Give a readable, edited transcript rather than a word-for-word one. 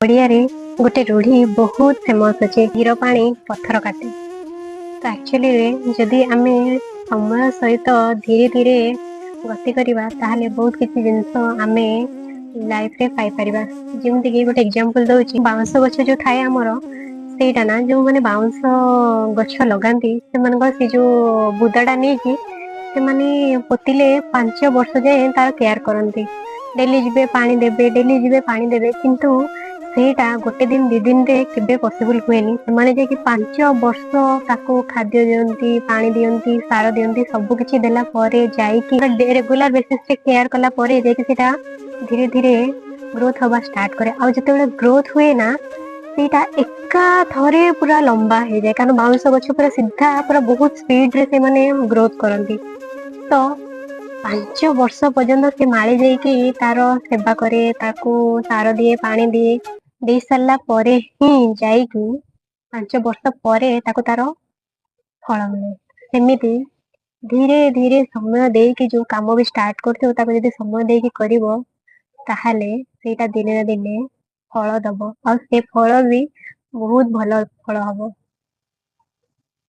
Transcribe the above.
ଓଡ଼ିଆରେ ଗୋଟେ रूढ़ी बहुत फेमस अच्छे धीर पानी पत्थर काटे। तो एक्चुअली जदि आमे समय सहित धीरे धीरे गति करवा ताहले बहुत किसी जिनस आमे लाइफ रे पाई परिबा। जेमति कि गोटे एग्जांपल दउची बाउंस गछ जो थाए हमर सेटा ना जो माने बाउंस गछ लगांती से मानकर से जो बुदाटा नै कि से माने पोतिले 5 वर्ष जाए तार केयर करंती। डेली जिबे पानी देबे डेली जिबे पानी देबे किंतु सेटा गोटे दिन 2 दिन रे केबे पॉसिबल हुएनी। से जे कि 5 वर्ष ताको खाद्य दियंती पानी दियंती सार दियंती सब किछि देला परे जाई कि रेगुलर बेसिस पे केयर कला परे जे कि सेटा धीरे धीरे ग्रोथ हवा स्टार्ट करे। आ जते ग्रोथ हुए ना सेटा एका थरे पूरा लंबा हो जाए कारण बाउंस गछ पूरा सीधा पूरा बहुत स्पीड रे से माने ग्रोथ करंती। तो 5 वर्ष पर्यंत से माड़ी जाइकी तार सेवा करे ताकू सार दिए पानी दिए दे सारा परे ही जाइकी 5 वर्ष परे ताकू तार फल मिले। सेमिति धीरे धीरे समय देकी जो काम भी स्टार्ट करथिबो ताको जदी समय देकी करिवो ताहाले सेटा दिने ना दिने फल दबो और से फल भी बहुत भल फल हबो।